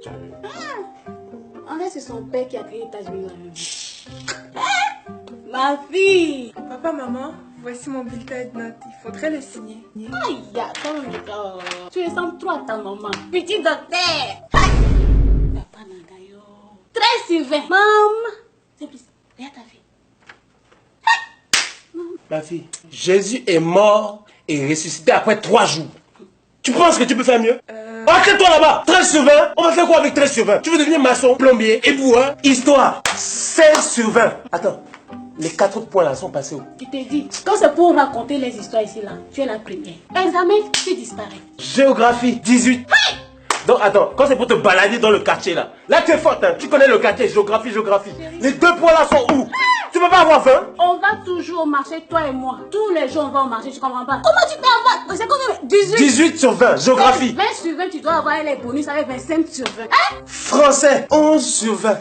En fait, c'est son père qui a créé États-Unis. Ma fille! Papa, maman, voici mon bulletin de notes. Il faudrait le signer. Aïe, quand même, tu ressembles trop à ta maman. Petit docteur! Papa Nangayo. Très Sylvain. Maman! C'est plus. Regarde ta fille. Ma fille, Jésus est mort et ressuscité après 3 jours. Tu penses que tu peux faire mieux? Arrête-toi là-bas. 13 sur 20. On va faire quoi avec 13 sur 20? Tu veux devenir maçon, plombier, éboueur? Histoire. 16 sur 20. Attends. Les 4 autres points là sont passés où? Tu t'es dit, quand c'est pour raconter les histoires ici là, tu es la première. Examen, tu disparais. Géographie, 18. Donc attends, quand c'est pour te balader dans le quartier là, tu es forte, hein. Tu connais le quartier, géographie. Les 2 points là sont où? Tu peux pas avoir 20? On va toujours au marché, toi et moi. Tous les jours on va au marché, tu comprends pas? Comment tu peux avoir? C'est combien? 18. 18 sur 20, géographie. 20 sur 20, tu dois avoir les bonus avec 25 sur 20. Hein? Français, 11 sur 20.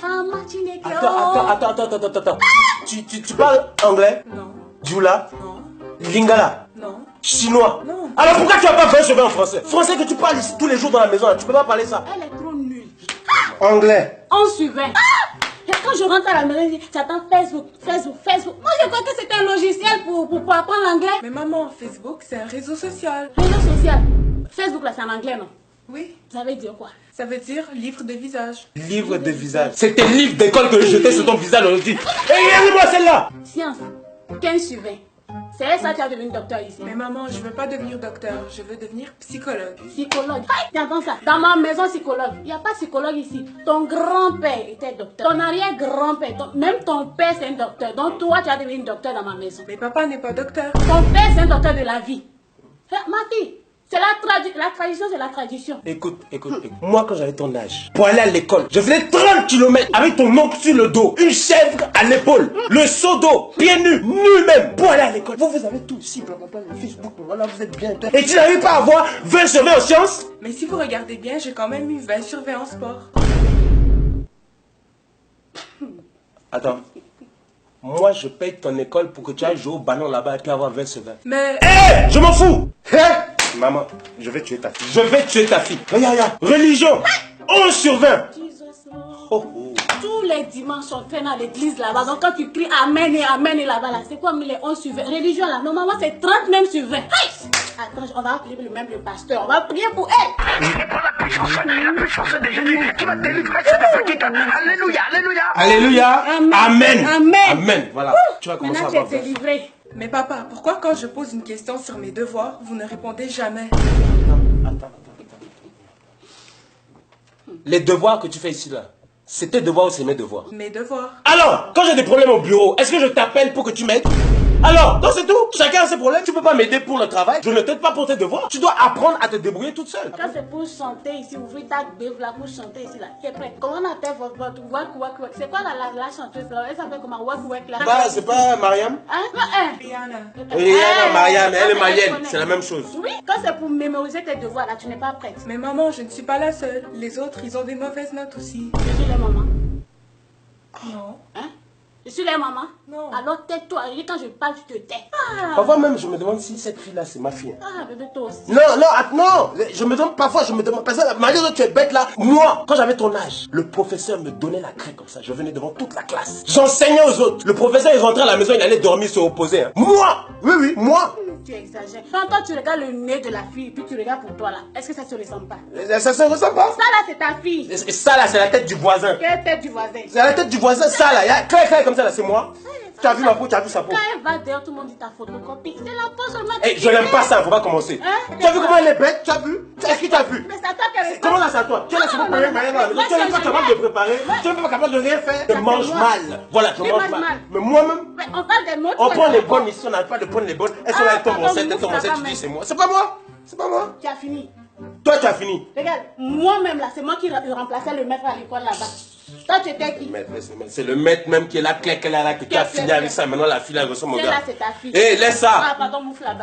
Ah, Martinique. Attends. Tu parles anglais? Non. Djoula? Non. Lingala? Non. Chinois? Non. Alors pourquoi tu n'as pas 20 sur 20 en français? Français que tu parles ici tous les jours dans la maison, là, tu peux pas parler ça? Elle est trop nulle. Anglais? 11 sur 20. Et quand je rentre à la maison, je dis, j'attends Facebook. Moi, je crois que c'est un logiciel pour apprendre l'anglais. Mais maman, Facebook, c'est un réseau social. Réseau social. Facebook, là, c'est en anglais, non? Oui. Ça veut dire quoi? Ça veut dire livre de visage. Livre de visage. C'est tes livres d'école que je jetais sur ton visage aujourd'hui. Et regarde-moi celle-là. Science. 15 sur 20. C'est ça que tu vas devenir docteur ici. Mais maman, je veux pas devenir docteur, je veux devenir psychologue. Psychologue. Tu entends ça? Dans ma maison, psychologue. Il n'y a pas de psychologue ici. Ton grand-père était docteur. Ton arrière-grand-père, même ton père, c'est un docteur. Donc toi, tu vas devenir docteur dans ma maison. Mais papa n'est pas docteur. Ton père, c'est un docteur de la vie. Ma fille, c'est la tradition, c'est la tradition. Écoute. Moi, quand j'avais ton âge, pour aller à l'école, je faisais 30 km avec ton oncle sur le dos, une chèvre à l'épaule, le seau d'eau, pieds nus même, pour aller à l'école. Vous avez tout ici, blablabla, le Facebook, voilà, vous êtes bien. Et tu n'arrives pas à avoir 20 sur 20 en sciences? Mais si vous regardez bien, j'ai quand même eu 20 sur 20 en sport. Attends. Moi, je paye ton école pour que tu ailles jouer au ballon là-bas et puis avoir 20 sur 20. Mais... Hé, je m'en fous. Maman, je vais tuer ta fille. Regarde. Religion, 11 sur 20. Tous les dimanches, on fait dans l'église là-bas. Donc quand tu cries Amen et Amen et là-bas, là, c'est comme les 11 sur 20. Religion là, normalement c'est 30 même sur 20. Hey! Attends, on va appeler le pasteur. On va prier pour elle. La puissance de Jésus qui va délivrer cette petite. Alléluia. Amen. Voilà. Tu vas commencer à Maintenant avoir tu es délivré. Mais papa, pourquoi quand je pose une question sur mes devoirs, vous ne répondez jamais? Attends. Les devoirs que tu fais ici là, c'est tes devoirs ou c'est mes devoirs? Mes devoirs. Alors, quand j'ai des problèmes au bureau, est-ce que je t'appelle pour que tu m'aides? Alors, donc c'est tout. Chacun a ses problèmes. Tu peux pas m'aider pour le travail. Je ne t'aide pas pour tes devoirs. Tu dois apprendre à te débrouiller toute seule. Quand c'est pour chanter ici, ouvrir ta beuve là pour chanter ici là, tu es prêt. Comment on appelle votre wak. C'est quoi la chanteuse là? Elle s'appelle comment? Wak là. C'est pas Mariam? Hein? Rihanna. Rihanna, Mariam, elle est malienne. C'est la même chose. Oui, quand c'est pour mémoriser tes devoirs là, tu n'es pas prête. Mais maman, je ne suis pas la seule. Les autres, ils ont des mauvaises notes aussi. Je suis la maman. Non. Hein? Je suis la maman. Non. Alors tais-toi. Quand je parle, tu te tais. Parfois même, je me demande si cette fille-là, c'est ma fille. Ah, bébé, toi aussi. Non. Je me demande, parce que malgré que tu es bête là, moi, quand j'avais ton âge, le professeur me donnait la craie comme ça. Je venais devant toute la classe. J'enseignais aux autres. Le professeur, il rentrait à la maison, il allait dormir, se reposer. Hein. Moi! Oui, moi! Tu exagères. Quand toi, tu regardes le nez de la fille, puis tu regardes pour toi là, est-ce que ça se ressemble pas? Ça se ressemble pas? Ça là, c'est ta fille. Et ça là, c'est la tête du voisin. Quelle tête du voisin? C'est la tête du voisin, ça là. Il y a clair comme ça là, c'est moi. Tu as vu ma peau, tu as vu sa peau. Quand elle va dehors, tout le monde dit ta photocopie. C'est la peau seulement. Eh, je n'aime pas ça, faut pas commencer. Hein? Tu as vu comment elle est bête? Tu as vu? Est-ce que tu as vu? Mais ça t'a qu'elle Comment là, c'est à toi? Tu es là, c'est pour préparer Mariam à la maison. Tu n'es même pas capable de préparer. Tu n'es même pas capable de rien faire. Je mange mal. Voilà, je mange mal. Mais moi-même, Mais on parle des nôtres. on prend les bonnes ici, on n'arrive pas de prendre les bonnes. Elles sont là, elles tombent enceinte, tu dis c'est moi. C'est pas moi. C'est pas moi. Tu as fini. Toi, tu as fini. Regarde, moi-même là, c'est moi qui remplaçais le maître à l'école là-bas. Toi, tu étais qui? C'est le maître même qui est là, clair, qu'elle est là, que tu as fini avec ça. Maintenant, la fille, elle ressemble au Celle-là, gars. c'est ta fille. Eh, laisse ça. Ah, pardon, moufle là-bas.